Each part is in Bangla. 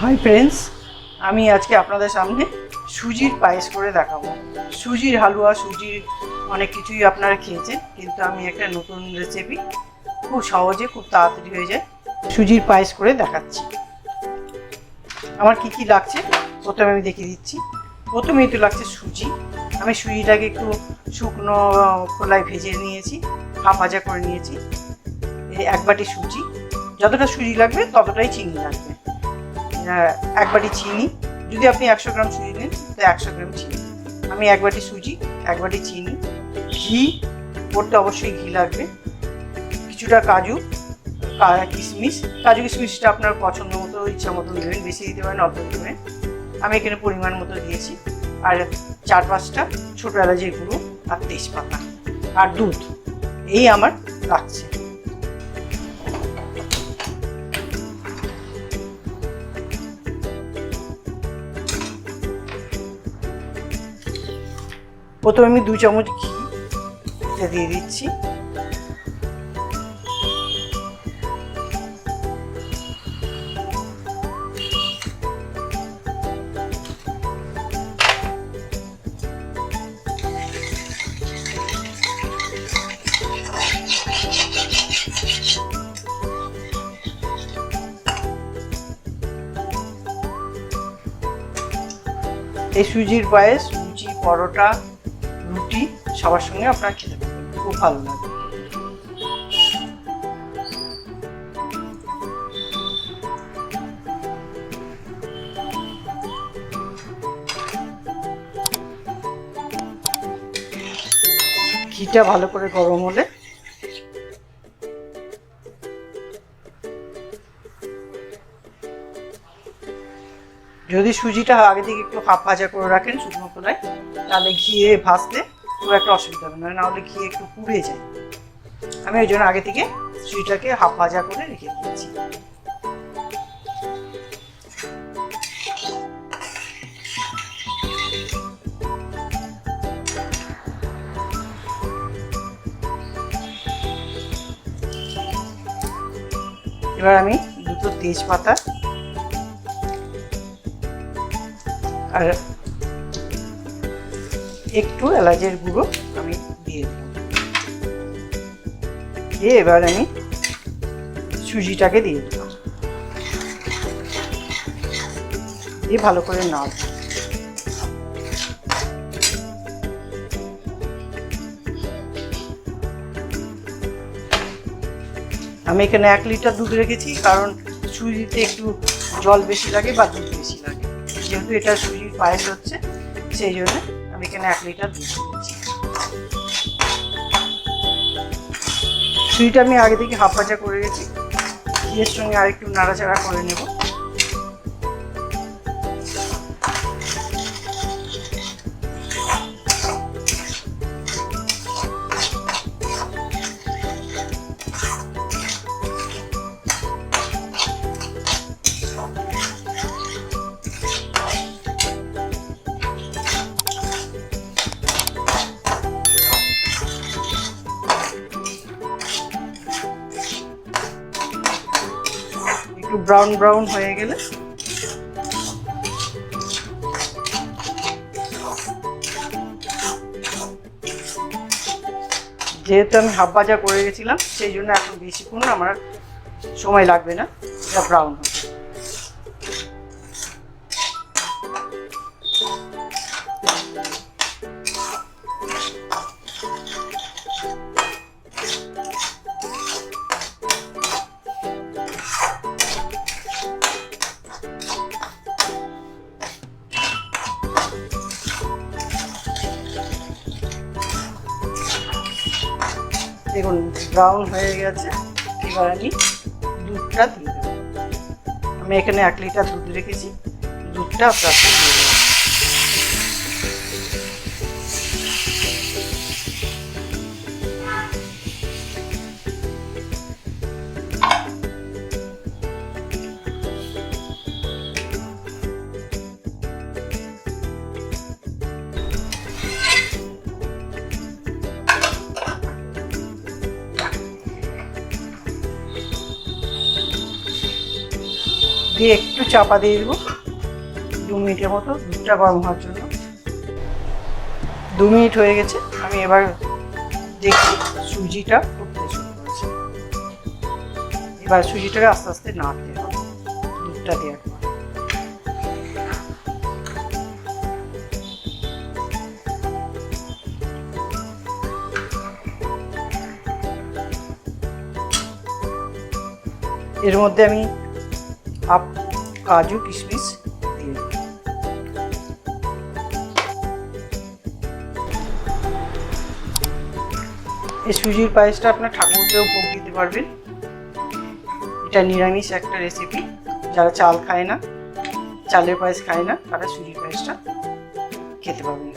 হাই ফ্রেন্ডস, আমি আজকে আপনাদের সামনে সুজির পায়েস করে দেখাবো। সুজির হালুয়া, সুজির অনেক কিছুই আপনারা খেয়েছেন, কিন্তু আমি একটা নতুন রেসিপি খুব সহজে খুব তাড়াতাড়ি হয়ে যায় সুজির পায়েস করে দেখাচ্ছি। আমার কি কি লাগছে প্রথমে আমি দেখিয়ে দিচ্ছি। প্রথমেই তো লাগছে সুজি। আমি সুজিটাকে একটু শুকনো খোলায় ভেজে নিয়েছি, হাফ ভাজা করে নিয়েছি। এই এক বাটি সুজি, যতটা সুজি লাগবে ততটাই চিনি লাগবে। এক বাটি চিনি, যদি আপনি 100 গ্রাম সুজি নেন তো 100 গ্রাম চিনি। আমি এক বাটি সুজি, এক বাটি চিনি, ঘি, করতে অবশ্যই ঘি লাগবে, কিছুটা কাজু, কিশমিশ। কাজু কিশমিশটা আপনার পছন্দ মতো ইচ্ছা মতো দেবেন, বেশি দিতে পারেন অল্প দিতে পারেন। আমি এখানে পরিমাণ মতো দিয়েছি। আর 4-5টা ছোটো এলাচের গুঁড়ো আর তেজপাতা আর দুধ, এই আমার লাগছে। প্রথমে আমি 2 চামচ ঘি এটা দিয়ে দিচ্ছি। এই সুজির পায়েস লুচি, পরোটা, রুটি সবার সঙ্গে আপনারা খেতে পারবেন, খুব ভালো লাগে। ঘিটা ভালো করে গরম হলে যদি সুজিটা আগে থেকে একটু হাফ ভাজা করে রাখেন শুকনো খোলায়, তাহলে ঘিয়ে ভাজতে খুব একটা অসুবিধা হবে না, নাহলে ঘি একটু পুড়ে যায়। আমি ওই জন্য আগে থেকে সুজিটাকে হাফ ভাজা করে রেখে দিয়েছি। এবার আমি 2টো তেজপাতা আর একটু এলাচের গুঁড়ো আমি দিয়ে দিলাম। দিয়ে এবার আমি সুজিটাকে দিয়ে দিলাম, দিয়ে ভালো করে নাড়ব। আমি এখানে 1 লিটার দুধ রেখেছি, কারণ সুজিতে একটু জল বেশি লাগে বা দুধ বেশি লাগে। যেহেতু এটা সুজির পায়েস হচ্ছে, সেই জন্য আমি এখানে 1 লিটার দুধ দিয়েছি। সুজিটা আমি আগে থেকে হাফ ভাজা করে গেছি, ঘিয়ের সঙ্গে আর একটু নাড়াচাড়া করে নেব। ব্রাউন ব্রাউন হয়ে গেলে যেহেতু আমি হাফ ভাজা করে গেছিলাম, সেই জন্য এখন বেশিক্ষণ আমার সময় লাগবে না, এটা ব্রাউন হবে। দেখুন ব্রাউন হয়ে গেছে। এবার আমি দুধটা দিয়ে দেবো। আমি এখানে 1 লিটার দুধ রেখেছি, দুধটা আপনার দিয়ে দেবো। দিয়ে একটু চাপা দিয়ে দেবো 2 মিনিটের মতো, দুধটা গরম হওয়ার জন্য। 2 মিনিট হয়ে গেছে। আমি এবার দেখি সুজিটা ফুটতে শুরু করেছে। এবার সুজিটাকে আস্তে আস্তে নাড়তে হবে দুধটা দেওয়ার পর। এর মধ্যে আমি কাজু কিশমিশ দিয়ে দেব। এই সুজির পায়েসটা আপনার ঠাকুরকেও ভোগ দিতে পারবেন। এটা নিরামিষ একটা রেসিপি। যারা চাল খায় না, চালের পায়েস খায় না, তারা সুজির পায়েসটা খেতে পারবেন।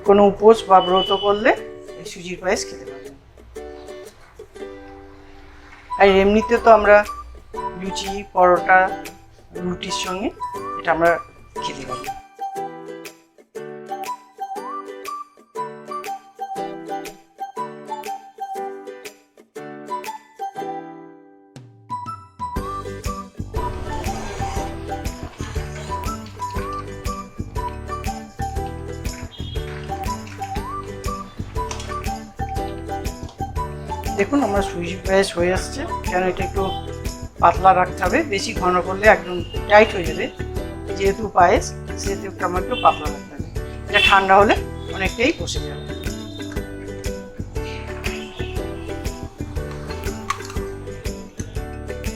কোনো উপোস বা ব্রত করলে এই সুজির পায়েস খেতে পারবেন। আর এমনিতে তো আমরা লুচি, পরোটা, রুটির সঙ্গে এটা আমরা খেতে পারি। দেখুন আমার সুজি পায়েস হয়ে আসছে। কেন এটা একটু পাতলা রাখতে হবে, বেশি ঘন করলে একদম টাইট হয়ে যাবে। যেহেতু পায়েস সেহেতু আমার একটু পাতলা রাখতে হবে। এটা ঠান্ডা হলে অনেকটাই বসে যাবে।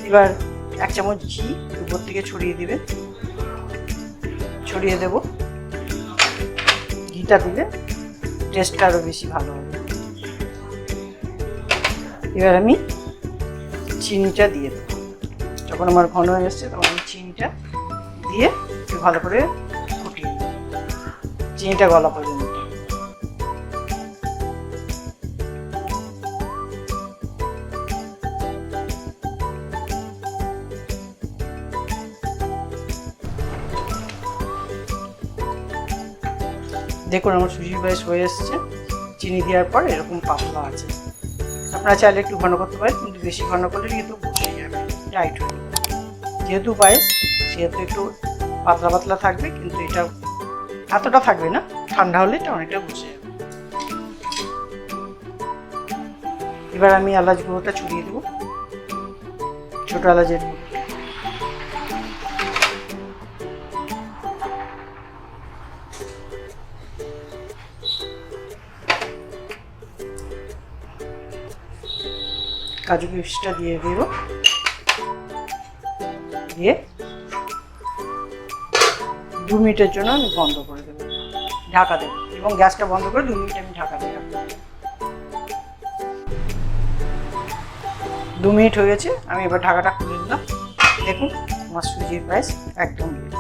এবার 1 চামচ ঘি উপর থেকে ছড়িয়ে দিবে, ছড়িয়ে দেব। ঘিটা দিলে টেস্টটা আরও বেশি ভালো হবে। এবার আমি চিনিটা দিয়ে দেবো। যখন আমার ঘন হয়ে এসছে তখন আমি চিনিটা দিয়ে একটু ভালো করে ফুটিয়ে দেবো, চিনিটা গলা পর্যন্ত। দেখুন আমার সুজির পায়েস হয়ে এসছে। চিনি দেওয়ার পর এরকম পাতলা আছে। আপনারা চাইলে একটু ঘন করতে পারেন, কিন্তু বেশি ঘন করলে কিন্তু বসে যাবে, টাইট হয়ে যাবে। যেহেতু পায়েস সেহেতু একটু পাতলা পাতলা থাকবে, কিন্তু এটা এতটা থাকবে না। ঠান্ডা হলে এটা অনেকটা বসে যাবে। এবার আমি এলাচ গুঁড়োটা ছড়িয়ে দেবো, ছোটো এলাচের গুঁড়ো। কাজু কিশমিশটা দিয়ে দেব, দিয়ে 2 মিনিটের জন্য আমি বন্ধ করে দেবো, ঢাকা দেবো। এবং গ্যাসটা বন্ধ করে 2 মিনিট আমি ঢাকা দিয়ে রাখবো। 2 মিনিট হয়ে গেছে। আমি এবার ঢাকাটা খুলে দিলাম। দেখুন আমার সুজির পায়েস একদম রেডি।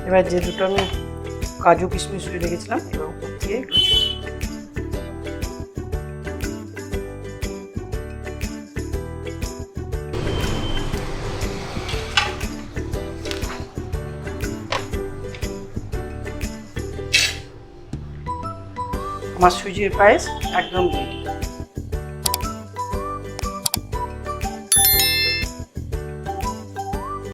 এবার যে দুটো আমি কাজু কিশমিশ রেখেছিলাম এবার উপর দিয়ে একটু আমার সুজির পায়েস একদম রেডি।